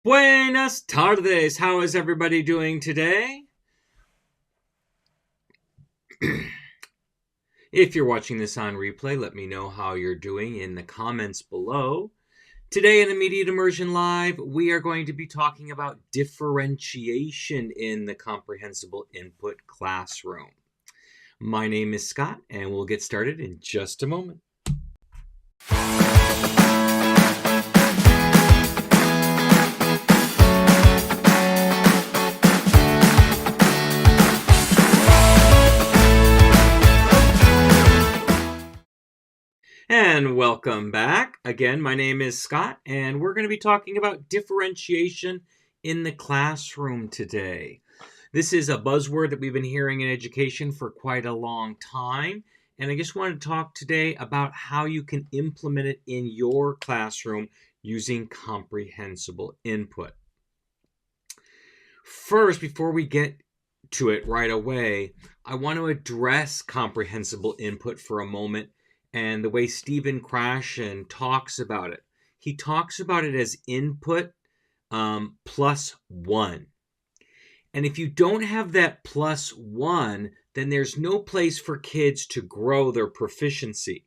Buenas tardes. How is everybody doing today? If you're watching this on replay, let me know how you're doing in the comments below. Today in Immediate Immersion Live, we are going to be talking about differentiation in the Comprehensible Input classroom. My name is Scott, and we'll get started in just a moment. And welcome back. Again, my name is Scott, and we're going to be talking about differentiation in the classroom today. This is a buzzword that we've been hearing in education for quite a long time, and I just want to talk today about how you can implement it in your classroom using comprehensible input. First, before we get to it right away, I want to address comprehensible input for a moment and the way Stephen Krashen talks about it. He talks about it as input plus one. And if you don't have that plus one, then there's no place for kids to grow their proficiency.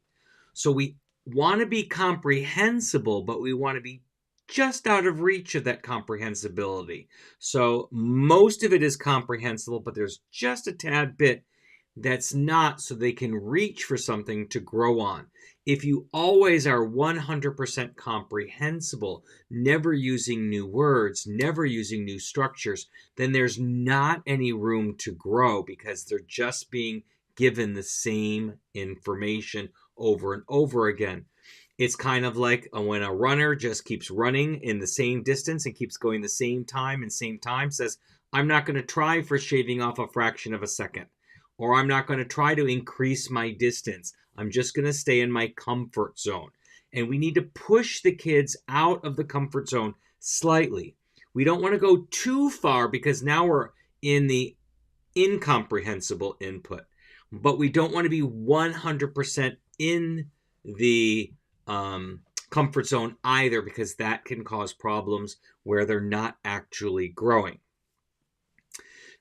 So we want to be comprehensible, but we want to be just out of reach of that comprehensibility. So most of it is comprehensible, but there's just a tad bit that's not, so they can reach for something to grow on. If you always are 100% comprehensible, never using new words, never using new structures, then there's not any room to grow because they're just being given the same information over and over again. It's kind of like when a runner just keeps running in the same distance and keeps going the same time, says, I'm not going to try for shaving off a fraction of a second. Or I'm not going to try to increase my distance. I'm just going to stay in my comfort zone. And we need to push the kids out of the comfort zone slightly. We don't want to go too far because now we're in the incomprehensible input. But we don't want to be 100% in the comfort zone either, because that can cause problems where they're not actually growing.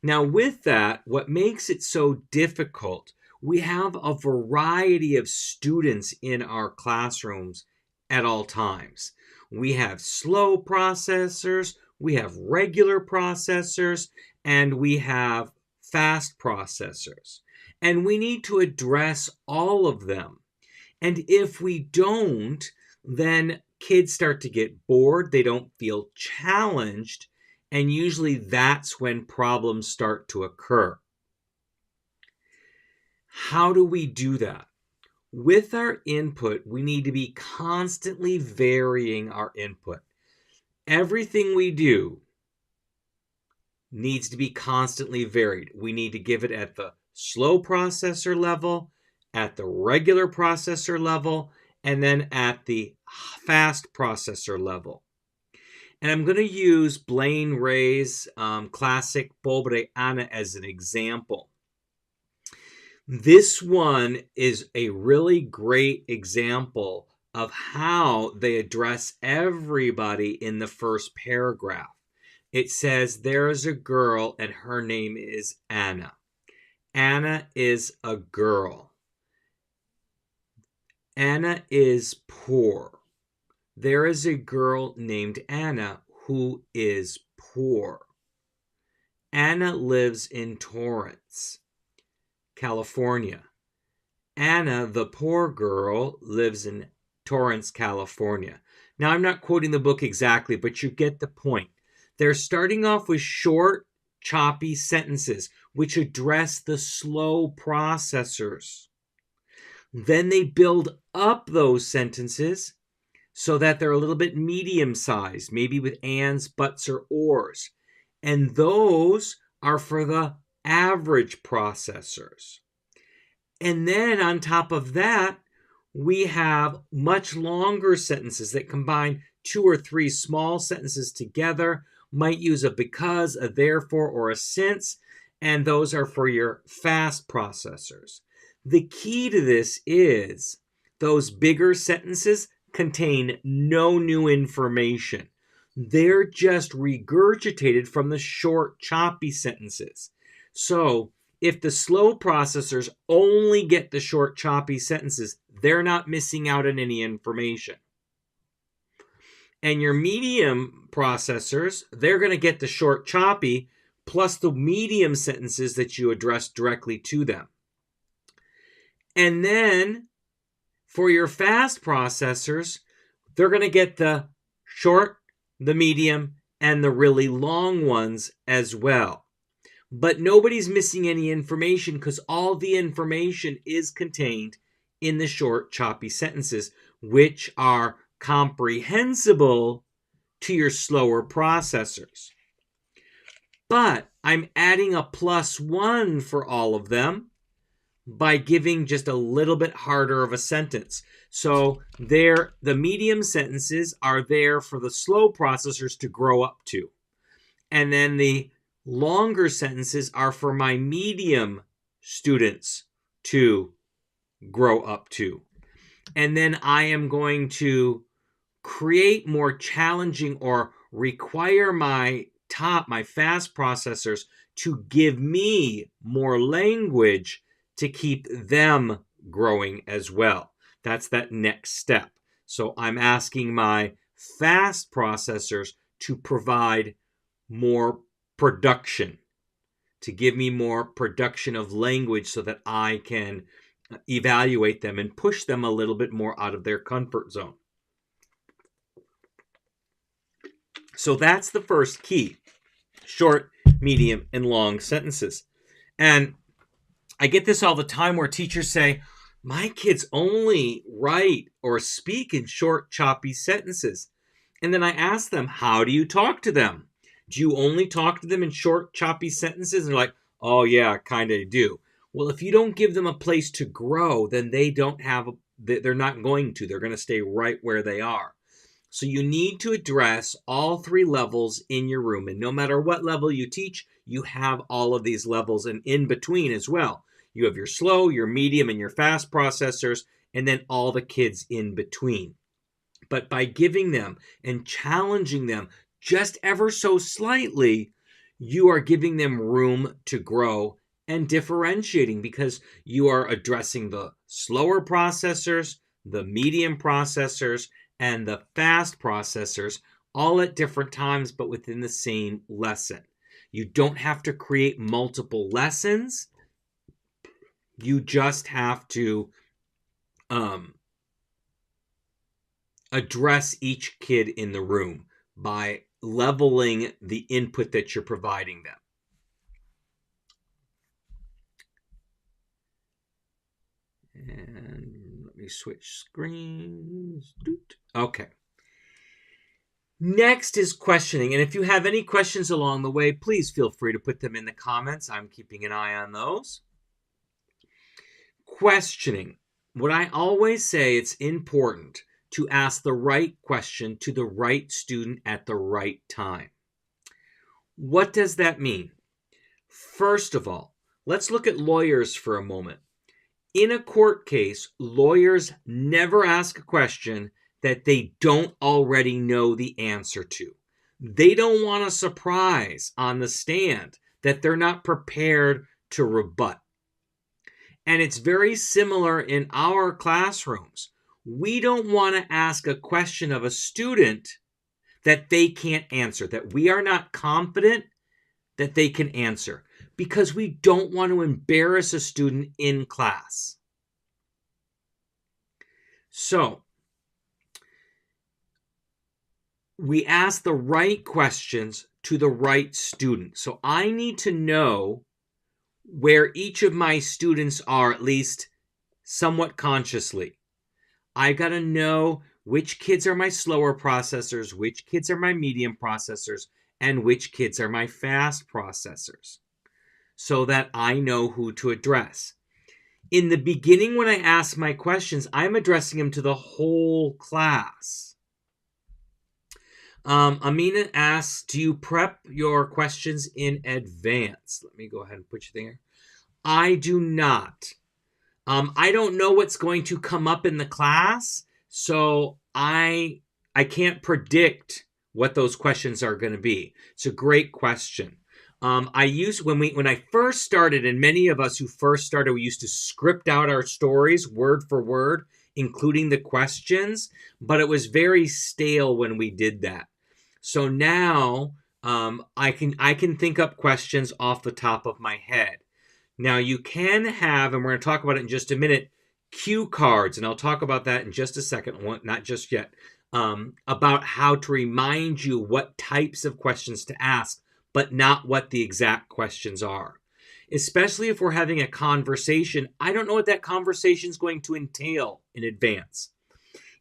Now, with that, what makes it so difficult, we have a variety of students in our classrooms at all times. We have slow processors, we have regular processors, and we have fast processors. And we need to address all of them. And if we don't, then kids start to get bored, they don't feel challenged, and usually that's when problems start to occur. How do we do that? With our input, we need to be constantly varying our input. Everything we do needs to be constantly varied. We need to give it at the slow processor level, at the regular processor level, and then at the fast processor level. And I'm going to use Blaine Ray's classic Pobre Ana as an example. This one is a really great example of how they address everybody in the first paragraph. It says, there is a girl and her name is Anna. Anna is a girl. Anna is poor. There is a girl named Anna who is poor. Anna lives in Torrance, California. Anna, the poor girl, lives in Torrance, California. Now, I'm not quoting the book exactly, but you get the point. They're starting off with short, choppy sentences, which address the slow processors. Then they build up those sentences so that they're a little bit medium-sized, maybe with ands, buts, or ors. And those are for the average processors. And then on top of that, we have much longer sentences that combine 2 or 3 small sentences together, might use a because, a therefore, or a since, and those are for your fast processors. The key to this is those bigger sentences contain no new information. They're just regurgitated from the short, choppy sentences. So if the slow processors only get the short, choppy sentences, they're not missing out on any information. And your medium processors, they're going to get the short, choppy, plus the medium sentences that you address directly to them. And then for your fast processors, they're going to get the short, the medium, and the really long ones as well. But nobody's missing any information because all the information is contained in the short, choppy sentences, which are comprehensible to your slower processors. But I'm adding a +1 for all of them by giving just a little bit harder of a sentence. So the medium sentences are there for the slow processors to grow up to. And then the longer sentences are for my medium students to grow up to. And then I am going to create more challenging or require my fast processors to give me more language to keep them growing as well. That's that next step. So I'm asking my fast processors to provide more production, to give me more production of language so that I can evaluate them and push them a little bit more out of their comfort zone. So that's the first key: short, medium, and long sentences. And I get this all the time where teachers say, my kids only write or speak in short, choppy sentences. And then I ask them, how do you talk to them? Do you only talk to them in short, choppy sentences? And they're like, oh yeah, kind of do. Well, if you don't give them a place to grow, then they're not going to. They're going to stay right where they are. So you need to address all 3 levels in your room. And no matter what level you teach, you have all of these levels and in between as well. You have your slow, your medium, and your fast processors, and then all the kids in between. But by giving them and challenging them just ever so slightly, you are giving them room to grow and differentiating, because you are addressing the slower processors, the medium processors, and the fast processors all at different times, but within the same lesson. You don't have to create multiple lessons. You just have to address each kid in the room by leveling the input that you're providing them. And let me switch screens. Okay. Next is questioning. And if you have any questions along the way, please feel free to put them in the comments. I'm keeping an eye on those. Questioning. What I always say, it's important to ask the right question to the right student at the right time. What does that mean? First of all, let's look at lawyers for a moment. In a court case, lawyers never ask a question that they don't already know the answer to. They don't want a surprise on the stand that they're not prepared to rebut. And it's very similar in our classrooms. We don't want to ask a question of a student that they can't answer, that we are not confident that they can answer, because we don't want to embarrass a student in class. So, we ask the right questions to the right student. So I need to know where each of my students are, at least somewhat consciously. I got to know which kids are my slower processors, which kids are my medium processors, and which kids are my fast processors, so that I know who to address. In the beginning, when I ask my questions, I'm addressing them to the whole class. Amina asks, do you prep your questions in advance? Let me go ahead and put you there. I do not. I don't know what's going to come up in the class, so I can't predict what those questions are going to be. It's a great question. I used when I first started, and many of us who first started, we used to script out our stories word for word, including the questions, but it was very stale when we did that. So now I can think up questions off the top of my head. Now you can have, and we're going to talk about it in just a minute, cue cards, and I'll talk about that in just a second, not just yet, about how to remind you what types of questions to ask, but not what the exact questions are. Especially if we're having a conversation, I don't know what that conversation is going to entail in advance.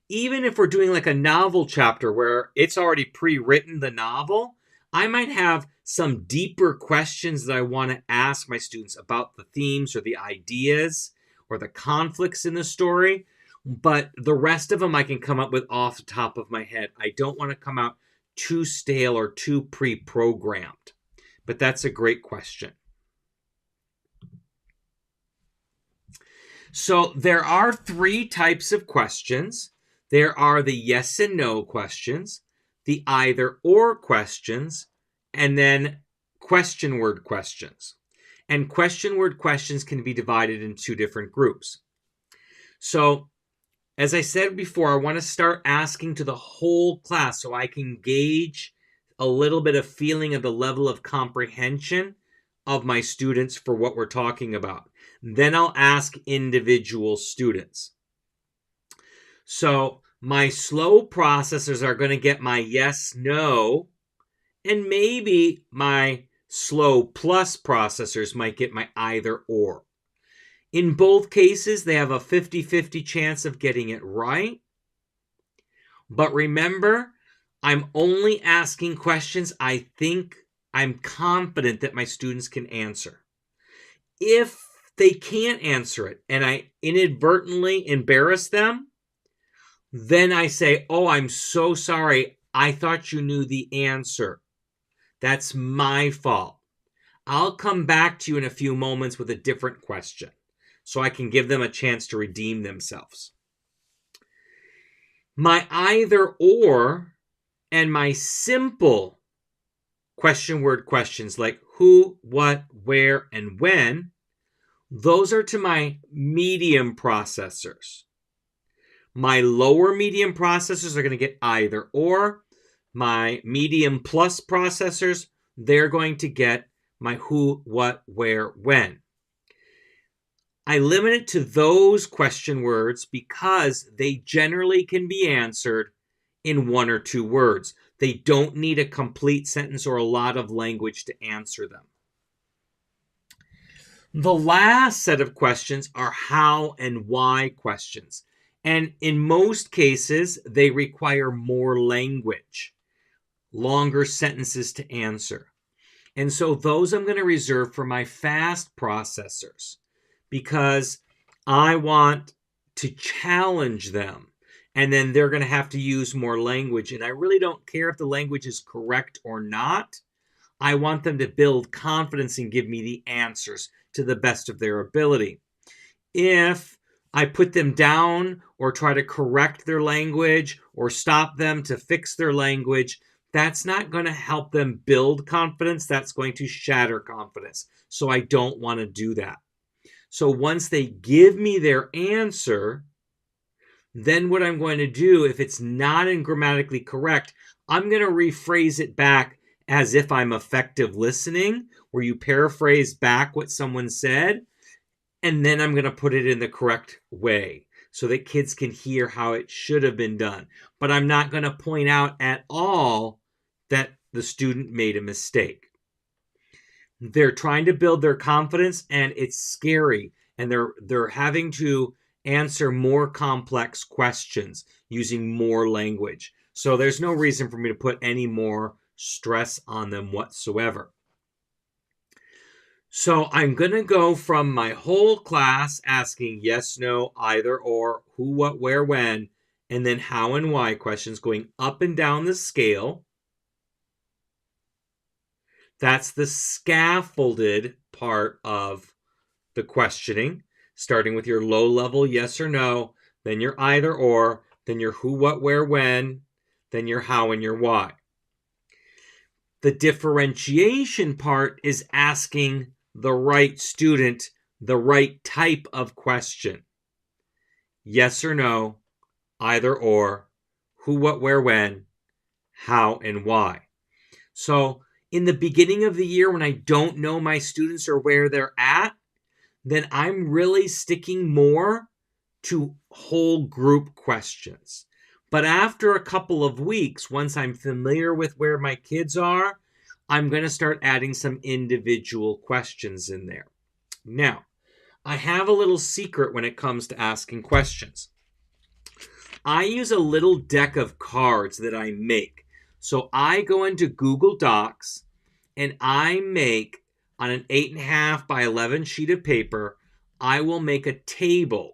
Even if we're doing like a novel chapter where it's already pre-written, the novel, I might have some deeper questions that I want to ask my students about the themes or the ideas or the conflicts in the story, but the rest of them I can come up with off the top of my head. I don't want to come out too stale or too pre-programmed, but that's a great question. So there are 3 types of questions. There are the yes and no questions, the either or questions, and then question word questions. And question word questions can be divided in 2 different groups. So, as I said before, I want to start asking to the whole class so I can gauge a little bit of feeling of the level of comprehension of my students for what we're talking about. Then I'll ask individual students. So my slow processors are going to get my yes, no, and maybe my slow plus processors might get my either or. In both cases, they have a 50-50 chance of getting it right. But remember, I'm only asking questions I think I'm confident that my students can answer. If they can't answer it and I inadvertently embarrass them, then I say, oh, I'm so sorry. I thought you knew the answer. That's my fault. I'll come back to you in a few moments with a different question so I can give them a chance to redeem themselves. My either or and my simple question word questions like who, what, where, and when, those are to my medium processors. My lower medium processors are going to get either or. My medium plus processors, they're going to get my who, what, where, when. I limit it to those question words because they generally can be answered in 1 or 2 words. They don't need a complete sentence or a lot of language to answer them. The last set of questions are how and why questions. And in most cases, they require more language, longer sentences to answer. And so those I'm going to reserve for my fast processors because I want to challenge them. And then they're going to have to use more language. And I really don't care if the language is correct or not. I want them to build confidence and give me the answers to the best of their ability. If I put them down or try to correct their language or stop them to fix their language, that's not going to help them build confidence. That's going to shatter confidence. So I don't want to do that. So once they give me their answer, then what I'm going to do, if it's not grammatically correct, I'm going to rephrase it back as if I'm effective listening, where you paraphrase back what someone said, and then I'm going to put it in the correct way so that kids can hear how it should have been done. But I'm not going to point out at all that the student made a mistake. They're trying to build their confidence, and it's scary, and they're having to answer more complex questions using more language. So there's no reason for me to put any more stress on them whatsoever. So I'm going to go from my whole class asking yes, no, either, or, who, what, where, when, and then how and why questions going up and down the scale. That's the scaffolded part of the questioning, starting with your low level yes or no, then your either or, then your who, what, where, when, then your how and your why. The differentiation part is asking the right student the right type of question. Yes or no, either or, who, what, where, when, how, and why. So in the beginning of the year when I don't know my students or where they're at, then I'm really sticking more to whole group questions. But after a couple of weeks, once I'm familiar with where my kids are, I'm going to start adding some individual questions in there. Now, I have a little secret when it comes to asking questions. I use a little deck of cards that I make. So I go into Google Docs and I make, on an 8.5 by 11 sheet of paper, I will make a table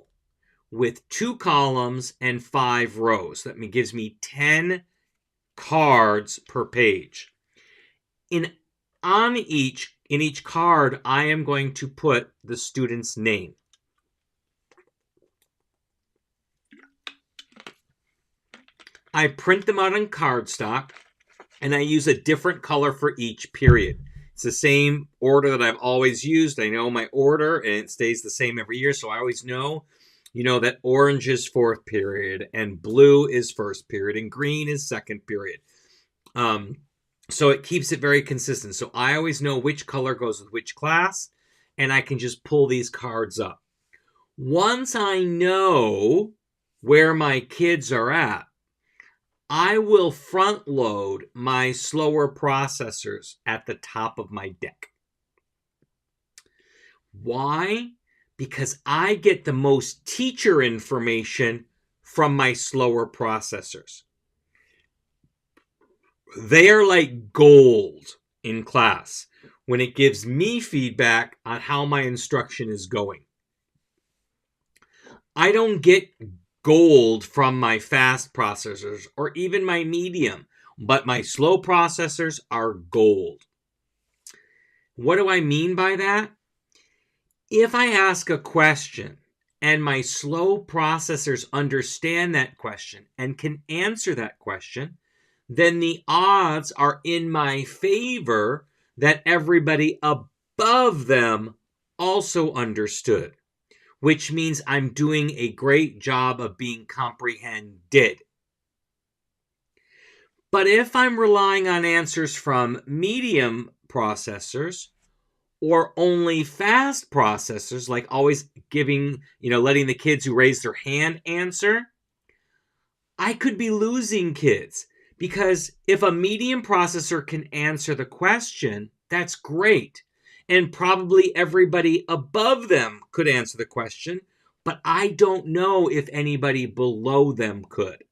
with 2 columns and 5 rows. That gives me 10 cards per page. In each card, I am going to put the student's name. I print them out on cardstock, and I use a different color for each period. It's the same order that I've always used. I know my order, and it stays the same every year, so I always know, that orange is 4th period, and blue is 1st period, and green is 2nd period. So it keeps it very consistent. So I always know which color goes with which class, and I can just pull these cards up. Once I know where my kids are at, I will front load my slower processors at the top of my deck. Why? Because I get the most teacher information from my slower processors. They are like gold in class when it gives me feedback on how my instruction is going. I don't get gold from my fast processors or even my medium, but my slow processors are gold. What do I mean by that? If I ask a question and my slow processors understand that question and can answer that question, then the odds are in my favor that everybody above them also understood, which means I'm doing a great job of being comprehended. But if I'm relying on answers from medium processors or only fast processors, like always letting the kids who raise their hand answer, I could be losing kids. Because if a medium processor can answer the question, that's great. And probably everybody above them could answer the question, but I don't know if anybody below them could.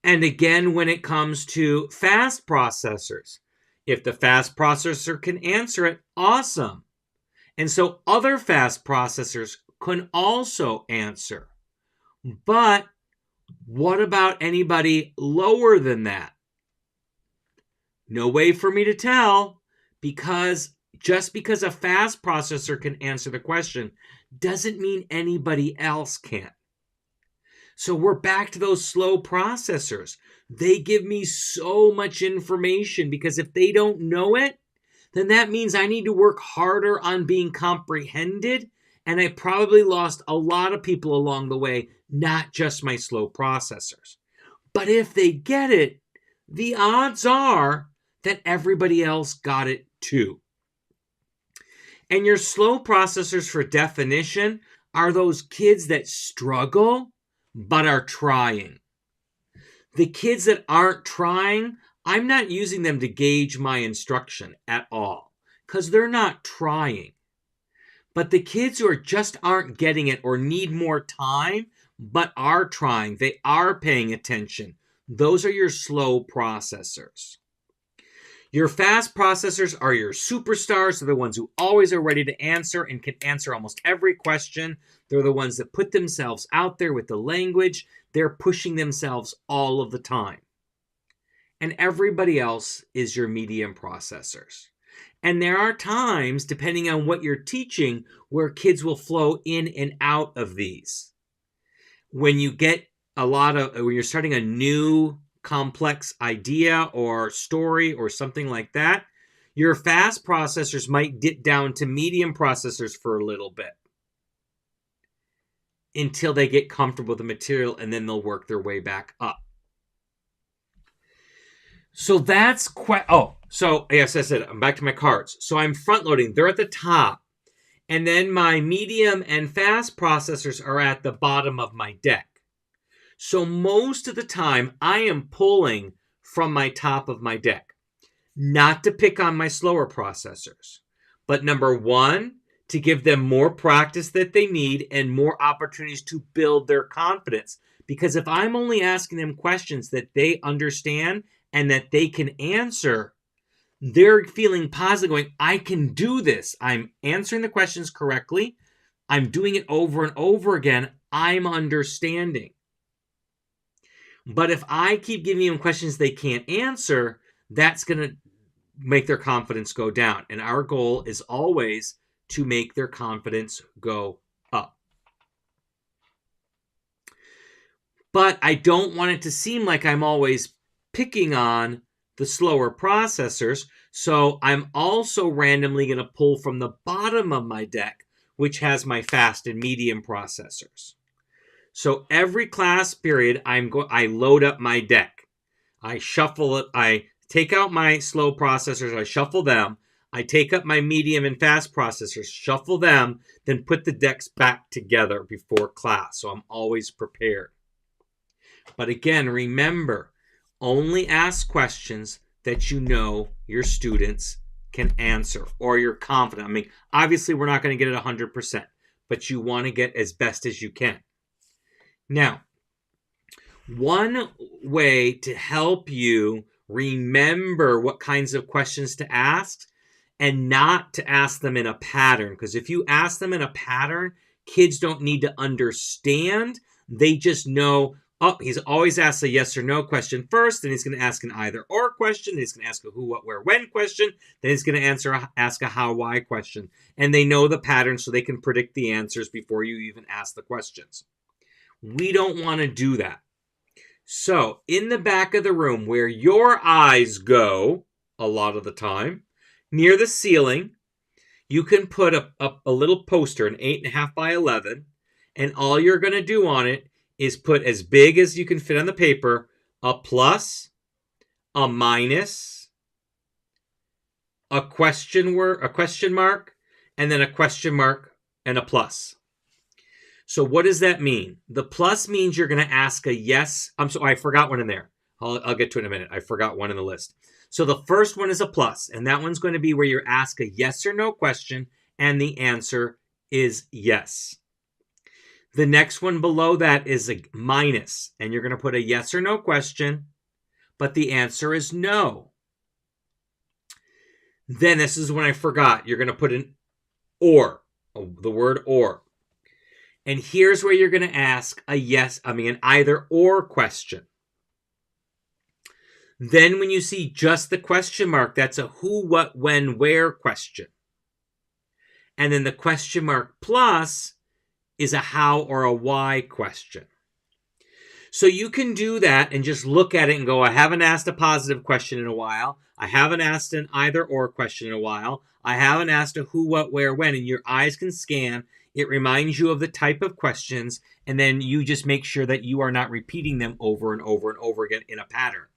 And again, when it comes to fast processors, if the fast processor can answer it, awesome. And so other fast processors can also answer. But what about anybody lower than that? No way for me to tell, because just because a fast processor can answer the question doesn't mean anybody else can. So we're back to those slow processors. They give me so much information because if they don't know it, then that means I need to work harder on being comprehended. And I probably lost a lot of people along the way, not just my slow processors. But if they get it, the odds are that everybody else got it too. And your slow processors, for definition, are those kids that struggle but are trying. The kids that aren't trying, I'm not using them to gauge my instruction at all because they're not trying. But the kids who just aren't getting it or need more time but are trying, they are paying attention, those are your slow processors. Your fast processors are your superstars. They're the ones who always are ready to answer and can answer almost every question. They're the ones that put themselves out there with the language. They're pushing themselves all of the time. And everybody else is your medium processors. And there are times, depending on what you're teaching, where kids will flow in and out of these. When you're starting a new complex idea or story or something like that, your fast processors might dip down to medium processors for a little bit until they get comfortable with the material, and then they'll work their way back up. So that's so yes, I said I'm back to my cards. So I'm front loading. They're at the top. And then my medium and fast processors are at the bottom of my deck. So most of the time, I am pulling from my top of my deck. Not to pick on my slower processors, but number one, to give them more practice that they need and more opportunities to build their confidence. Because if I'm only asking them questions that they understand and that they can answer, they're feeling positive, going, I can do this. I'm answering the questions correctly. I'm doing it over and over again. I'm understanding. But if I keep giving them questions they can't answer, that's going to make their confidence go down. And our goal is always to make their confidence go up. But I don't want it to seem like I'm always picking on the slower processors. So I'm also randomly going to pull from the bottom of my deck, which has my fast and medium processors. So every class period, I load up my deck. I shuffle it. I take out my slow processors. I shuffle them. I take up my medium and fast processors, shuffle them, then put the decks back together before class. So I'm always prepared. But again, remember, only ask questions that you know your students can answer or you're confident. I mean, obviously, we're not going to get it 100%, but you want to get as best as you can. Now, one way to help you remember what kinds of questions to ask and not to ask them in a pattern, because if you ask them in a pattern, kids don't need to understand. They just know, oh, he's always asked a yes or no question first, then he's going to ask an either or question, then he's going to ask a who, what, where, when question, then he's going to ask a how, why question. And they know the pattern so they can predict the answers before you even ask the questions. We don't want to do that. So in the back of the room where your eyes go a lot of the time, near the ceiling, you can put a little poster, an 8.5 by 11, and all you're going to do on it is put as big as you can fit on the paper, a plus, a minus, a question mark, and then a question mark and a plus. So what does that mean? The plus means you're going to ask a yes. I forgot one in there. I'll get to it in a minute. I forgot one in the list. So the first one is a plus, and that one's going to be where you ask a yes or no question, and the answer is yes. The next one below that is a minus, and you're going to put a yes or no question, but the answer is no. Then this is when I forgot. You're going to put an or, the word or. And here's where you're going to ask an either or question. Then when you see just the question mark, that's a who, what, when, where question. And then the question mark plus is a how or a why question. So you can do that and just look at it and go, I haven't asked a positive question in a while. I haven't asked an either or question in a while. I haven't asked a who, what, where, when. And your eyes can scan. It reminds you of the type of questions. And then you just make sure that you are not repeating them over and over and over again in a pattern.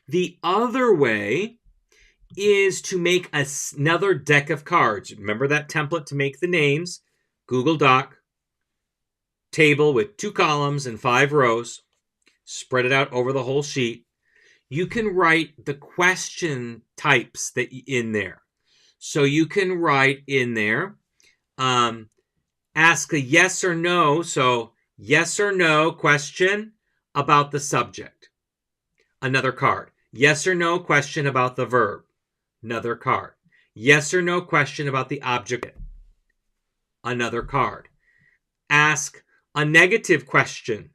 The other way is to make another deck of cards. Remember that template to make the names? Google Doc, table with 2 columns and 5 rows. Spread it out over the whole sheet. You can write the question types that in there. So you can write in there, ask a yes or no. So yes or no question about the subject. Another card. Yes or no question about the verb. Another card. Yes or no question about the object. Another card. Ask a negative question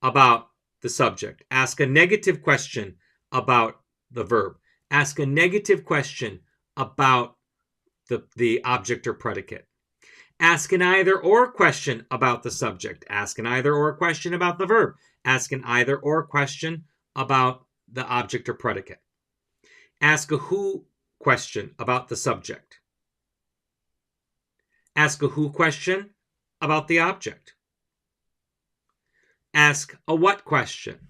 about the subject. Ask a negative question about the verb. Ask a negative question about the object or predicate. Ask an either or question about the subject. Ask an either or question about the verb. Ask an either or question about the object or predicate. Ask a who question about the subject. Ask a who question about the object. Ask a what question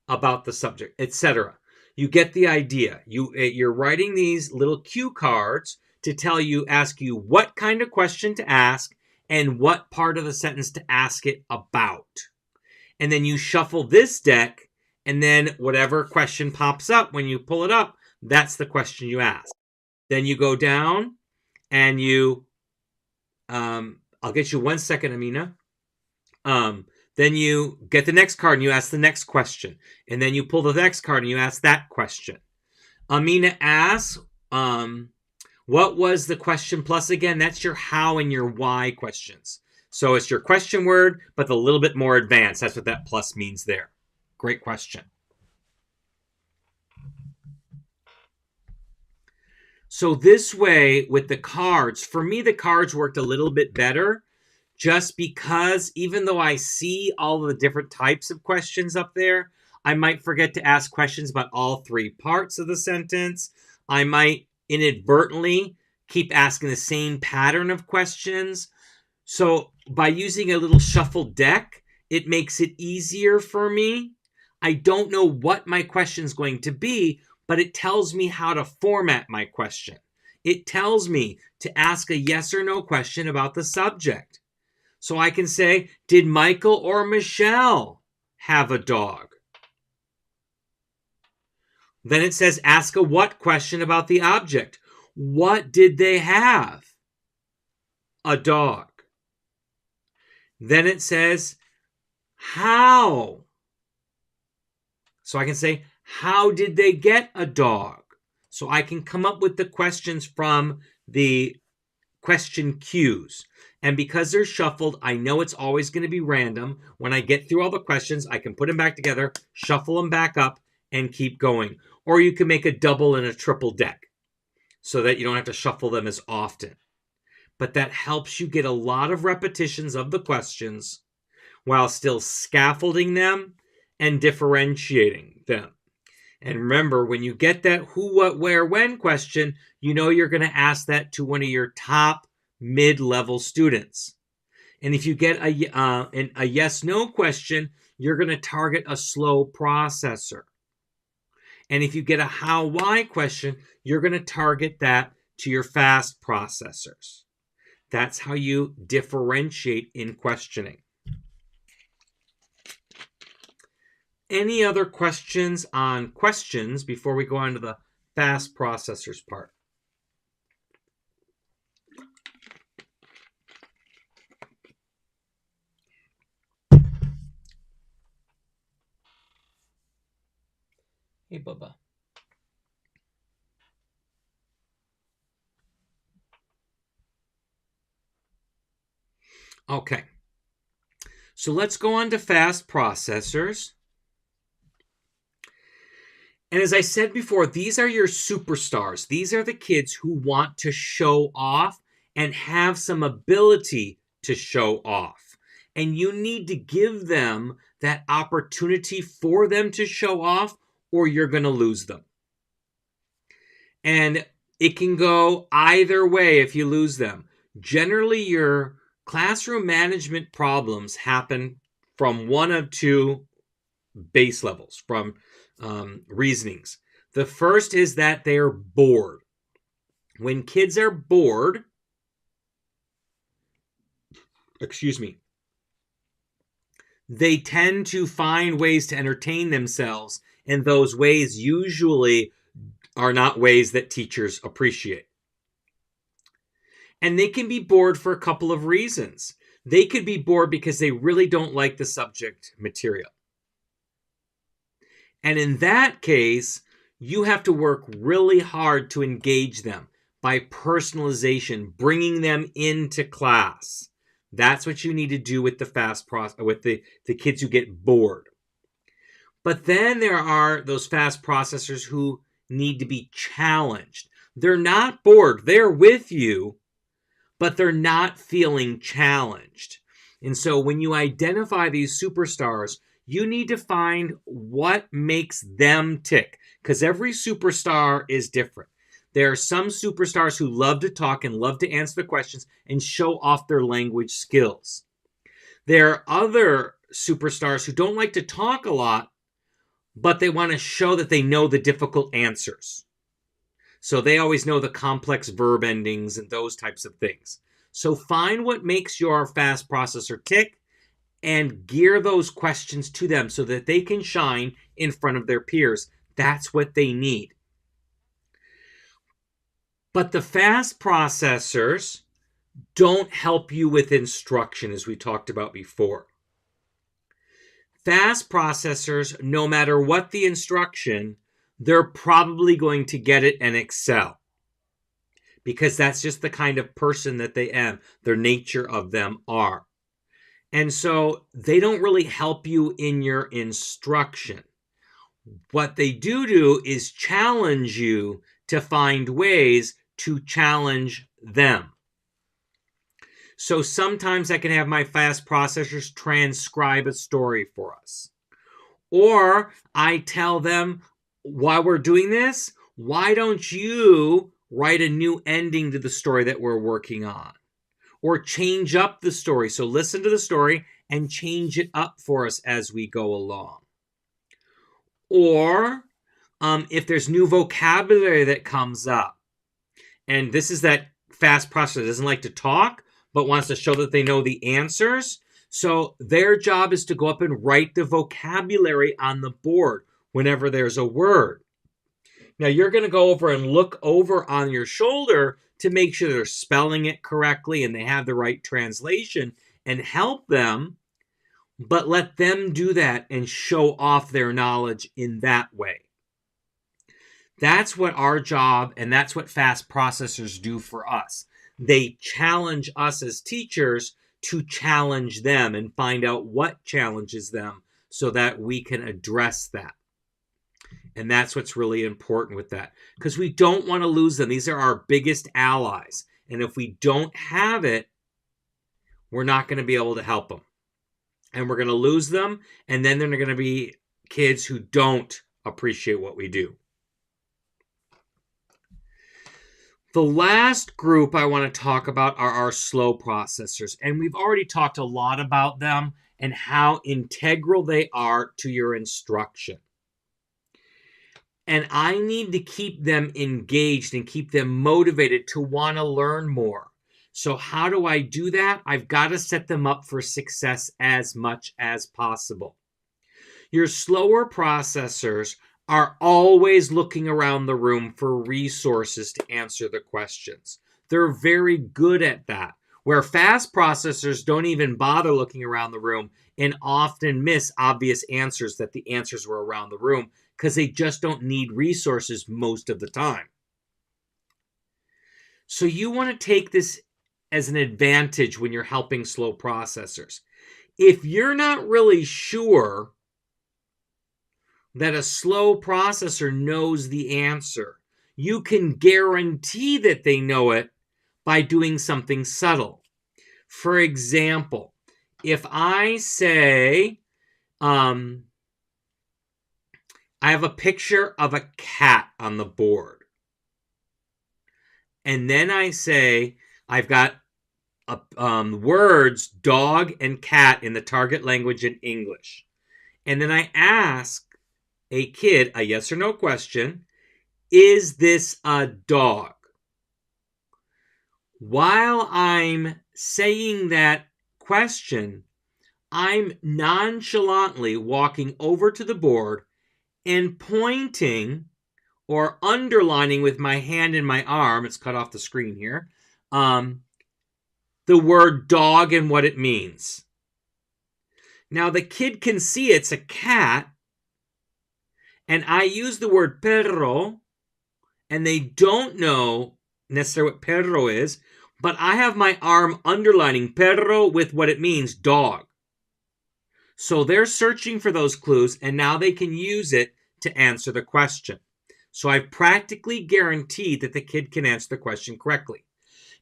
about the subject, etc. You get the idea. You're writing these little cue cards to ask you what kind of question to ask and what part of the sentence to ask it about. And then you shuffle this deck, and then whatever question pops up when you pull it up, that's the question you ask. Then you go down and you, I'll get you 1 second, Amina. Then you get the next card and you ask the next question. And then you pull the next card and you ask that question. Amina asks, what was the question plus again? That's your how and your why questions. So it's your question word, but a little bit more advanced. That's what that plus means there. Great question. So this way with the cards, for me, the cards worked a little bit better just because even though I see all the different types of questions up there, I might forget to ask questions about all three parts of the sentence. I might inadvertently keep asking the same pattern of questions. So by using a little shuffled deck, it makes it easier for me. I don't know what my question is going to be, but it tells me how to format my question. It tells me to ask a yes or no question about the subject. So I can say, did Michael or Michelle have a dog? Then it says, ask a what question about the object. What did they have? A dog. Then it says, how? So I can say, how did they get a dog? So I can come up with the questions from the question cues. And because they're shuffled, I know it's always going to be random. When I get through all the questions, I can put them back together, shuffle them back up, and keep going. Or you can make a double and a triple deck so that you don't have to shuffle them as often. But that helps you get a lot of repetitions of the questions while still scaffolding them and differentiating them. And remember, when you get that who, what, where, when question, you know you're going to ask that to one of your top mid-level students. And if you get a yes-no question, you're going to target a slow processor. And if you get a how, why question, you're going to target that to your fast processors. That's how you differentiate in questioning. Any other questions on questions before we go on to the fast processors part? Hey, Bubba. Okay. So let's go on to fast processors. And as I said before, these are your superstars. These are the kids who want to show off and have some ability to show off. And you need to give them that opportunity for them to show off, or you're going to lose them. And it can go either way if you lose them. Generally, your classroom management problems happen from one of two base levels, from reasonings. The first is that they're bored. When kids are bored, they tend to find ways to entertain themselves, and those ways usually are not ways that teachers appreciate. And they can be bored for a couple of reasons. They could be bored because they really don't like the subject material. And in that case, you have to work really hard to engage them by personalization, bringing them into class. That's what you need to do with the fast process, with the kids who get bored. But then there are those fast processors who need to be challenged. They're not bored. They're with you, but they're not feeling challenged. And so when you identify these superstars, You need to find what makes them tick, because every superstar is different. There are some superstars who love to talk and love to answer the questions and show off their language skills. There are other superstars who don't like to talk a lot, but they want to show that they know the difficult answers. So they always know the complex verb endings and those types of things. So find what makes your fast processor tick and gear those questions to them so that they can shine in front of their peers. That's what they need. But the fast processors don't help you with instruction, as we talked about before. Fast processors, no matter what the instruction, they're probably going to get it and excel, because that's just the kind of person that they am, their nature of them are. And so they don't really help you in your instruction. What they do is challenge you to find ways to challenge them. So sometimes I can have my fast processors transcribe a story for us. Or I tell them, while we're doing this, why don't you write a new ending to the story that we're working on? Or change up the story. So listen to the story and change it up for us as we go along. Or if there's new vocabulary that comes up, and this is that fast processor that doesn't like to talk, but wants to show that they know the answers. So their job is to go up and write the vocabulary on the board whenever there's a word. Now you're going to go over and look over on your shoulder to make sure they're spelling it correctly and they have the right translation and help them, but let them do that and show off their knowledge in that way. That's what our job, and that's what fast processors do for us. They challenge us as teachers to challenge them and find out what challenges them so that we can address that. And that's what's really important with that, because we don't want to lose them. These are our biggest allies. And if we don't have it, we're not going to be able to help them. And we're going to lose them. And then they're going to be kids who don't appreciate what we do. The last group I want to talk about are our slow processors. And we've already talked a lot about them and how integral they are to your instruction. And I need to keep them engaged and keep them motivated to want to learn more. So how do I do that? I've got to set them up for success as much as possible. Your slower processors are always looking around the room for resources to answer the questions. They're very good at that. Where fast processors don't even bother looking around the room and often miss obvious answers that the answers were around the room because they just don't need resources most of the time. So you want to take this as an advantage when you're helping slow processors. If you're not really sure that a slow processor knows the answer, you can guarantee that they know it by doing something subtle. For example, if I say, I have a picture of a cat on the board, and then I say, I've got words dog and cat in the target language in English. And then I ask a kid a yes or no question, is this a dog? While I'm saying that question, I'm nonchalantly walking over to the board and pointing or underlining with my hand and my arm, it's cut off the screen here, the word dog and what it means. Now the kid can see it's a cat, and I use the word perro, and they don't know necessarily what perro is, but I have my arm underlining perro with what it means, dog. So they're searching for those clues, and now they can use it to answer the question. So I've practically guaranteed that the kid can answer the question correctly.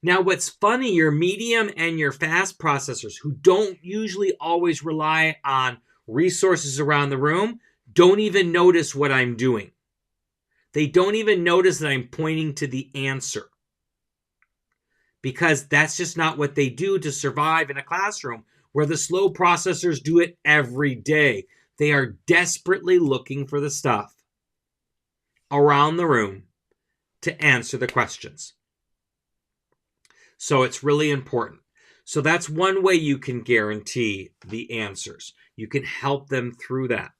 Now, what's funny, your medium and your fast processors, who don't usually always rely on resources around the room don't even notice what I'm doing. They don't even notice that I'm pointing to the answer, because that's just not what they do to survive in a classroom where the slow processors do it every day. They are desperately looking for the stuff around the room to answer the questions. So it's really important. So that's one way you can guarantee the answers. You can help them through that.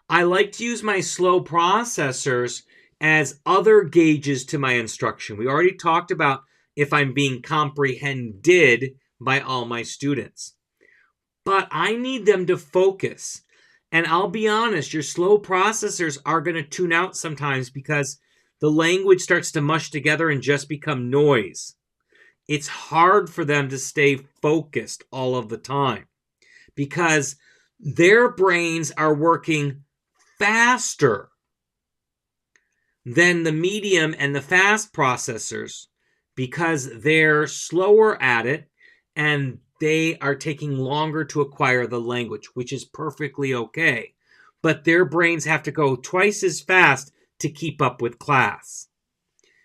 I like to use my slow processors as other gauges to my instruction. We already talked about if I'm being comprehended by all my students. But I need them to focus. And I'll be honest, your slow processors are going to tune out sometimes because the language starts to mush together and just become noise. It's hard for them to stay focused all of the time because their brains are working faster than the medium and the fast processors because they're slower at it and they are taking longer to acquire the language, which is perfectly okay. But their brains have to go twice as fast to keep up with class.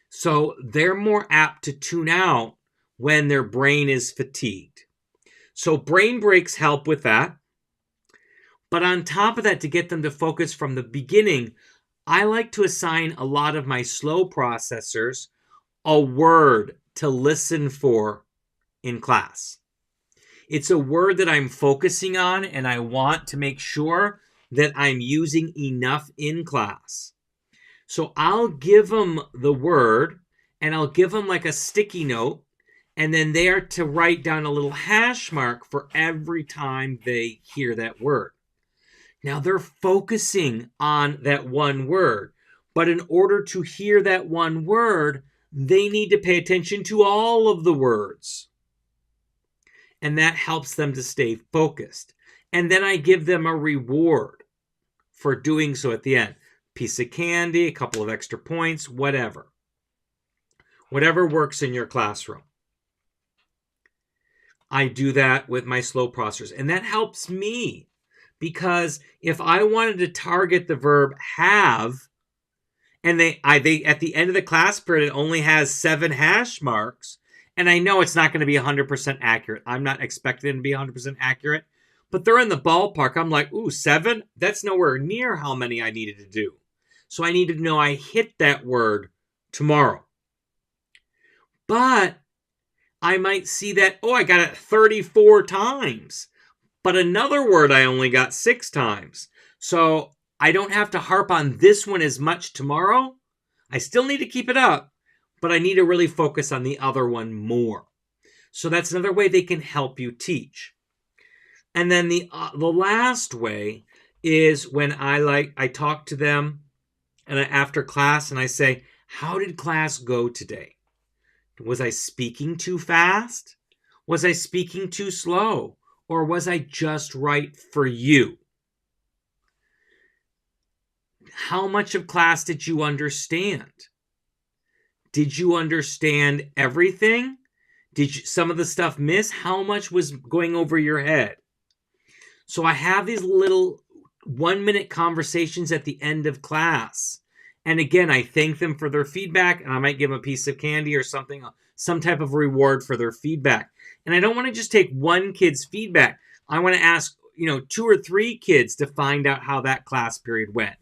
So they're more apt to tune out when their brain is fatigued. So brain breaks help with that. But on top of that, to get them to focus from the beginning, I like to assign a lot of my slow processors a word to listen for in class. It's a word that I'm focusing on, and I want to make sure that I'm using enough in class. So I'll give them the word, and I'll give them like a sticky note, and then they are to write down a little hash mark for every time they hear that word. Now they're focusing on that one word, but in order to hear that one word, they need to pay attention to all of the words. And that helps them to stay focused. And then I give them a reward for doing so at the end. Piece of candy, a couple of extra points, whatever. Whatever works in your classroom. I do that with my slow processors. And that helps me because if I wanted to target the verb have, and they at the end of the class period, it only has 7 hash marks, and I know it's not going to be 100% accurate. I'm not expecting it to be 100% accurate, but they're in the ballpark. I'm like, ooh, 7? That's nowhere near how many I needed to do. So I needed to know I hit that word tomorrow. But I might see that, I got it 34 times. But another word I only got 6 times. So I don't have to harp on this one as much tomorrow. I still need to keep it up, but I need to really focus on the other one more. So that's another way they can help you teach. And then the last way is when I talk to them and after class and I say, how did class go today? Was I speaking too fast? Was I speaking too slow? Or was I just right for you? How much of class did you understand? Did you understand everything? Did some of the stuff miss? How much was going over your head? So I have these little 1-minute conversations at the end of class. And again, I thank them for their feedback, and I might give them a piece of candy or something, some type of reward for their feedback. And I don't want to just take one kid's feedback. I want to ask, 2 or 3 kids to find out how that class period went.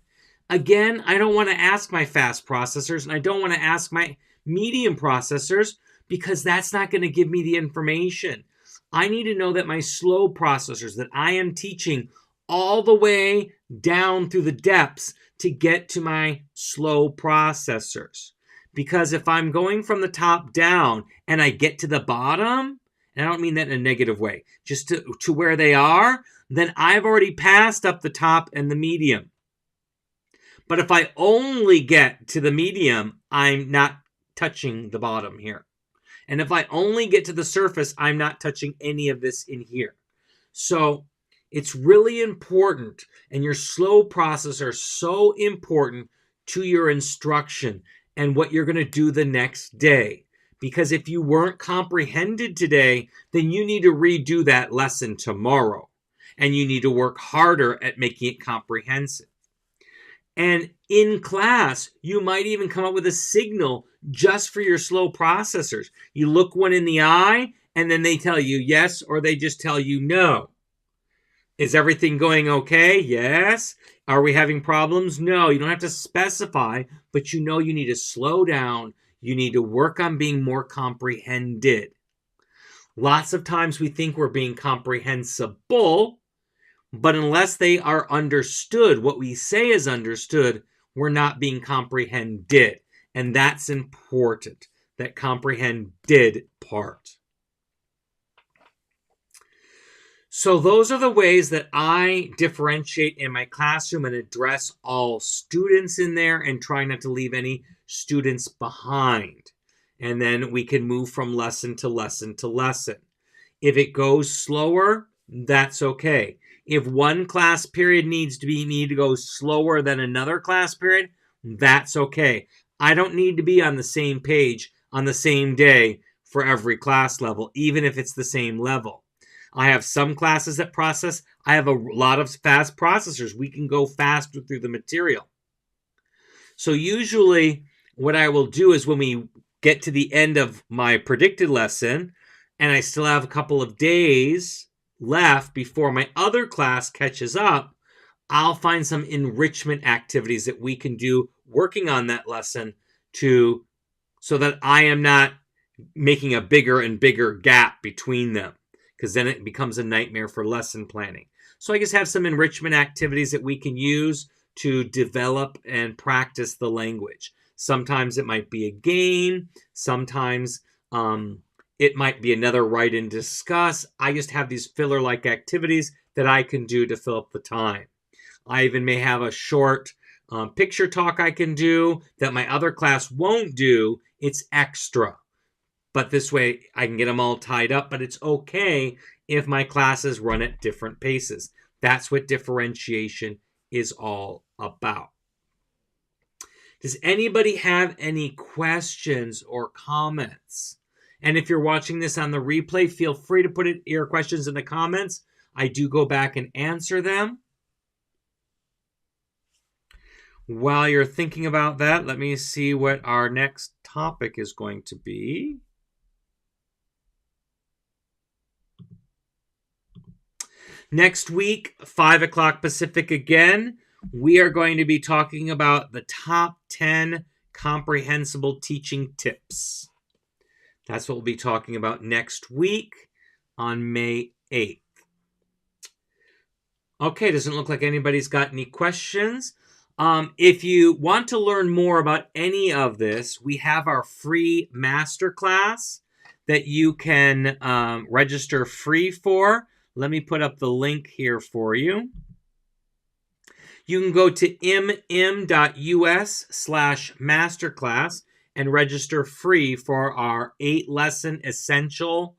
Again, I don't want to ask my fast processors, and I don't want to ask my medium processors because that's not going to give me the information. I need to know that my slow processors, that I am teaching all the way down through the depths to get to my slow processors. Because if I'm going from the top down and I get to the bottom, and I don't mean that in a negative way, just to where they are, then I've already passed up the top and the medium. But if I only get to the medium, I'm not touching the bottom here. And if I only get to the surface, I'm not touching any of this in here. So it's really important, and your slow processors are so important to your instruction and what you're going to do the next day. Because if you weren't comprehended today, then you need to redo that lesson tomorrow. and you need to work harder at making it comprehensive. And in class, you might even come up with a signal just for your slow processors. You look one in the eye, and then they tell you yes, or they just tell you no. Is everything going okay? Yes. Are we having problems? No. You don't have to specify, but you know you need to slow down. You need to work on being more comprehended. Lots of times we think we're being comprehensible, but unless they are understood, what we say is understood, we're not being comprehended. And that's important, that comprehended part. So those are the ways that I differentiate in my classroom and address all students in there and try not to leave any students behind. And then we can move from lesson to lesson to lesson. If it goes slower, that's okay. If one class period need to go slower than another class period, that's okay. I don't need to be on the same page on the same day for every class level, even if it's the same level. I have some classes that process. I have a lot of fast processors. We can go faster through the material. So usually what I will do is when we get to the end of my predicted lesson and I still have a couple of days left before my other class catches up, I'll find some enrichment activities that we can do working on that lesson so that I am not making a bigger and bigger gap between them, because then it becomes a nightmare for lesson planning. So I just have some enrichment activities that we can use to develop and practice the language. Sometimes it might be a game. Sometimes it might be another write and discuss. I just have these filler-like activities that I can do to fill up the time. I even may have a short picture talk I can do that my other class won't do. It's extra. But this way I can get them all tied up. But it's okay if my classes run at different paces. That's what differentiation is all about. Does anybody have any questions or comments? And if you're watching this on the replay, feel free to put your questions in the comments. I do go back and answer them. While you're thinking about that, let me see what our next topic is going to be. Next week, 5 o'clock Pacific again, we are going to be talking about the top 10 comprehensible teaching tips. That's what we'll be talking about next week on May 8th. Okay, doesn't look like anybody's got any questions. If you want to learn more about any of this, we have our free masterclass that you can register free for. Let me put up the link here for you. You can go to mm.us/masterclass and register free for our 8-lesson essential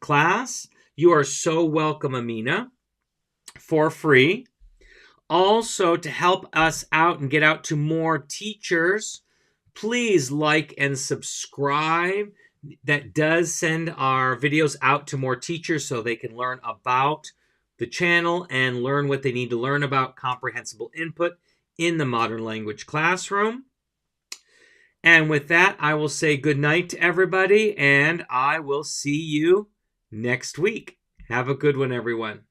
class. You are so welcome, Amina, for free. Also, to help us out and get out to more teachers, please like and subscribe. That does send our videos out to more teachers so they can learn about the channel and learn what they need to learn about comprehensible input in the modern language classroom. And with that, I will say good night to everybody, and I will see you next week. Have a good one, everyone.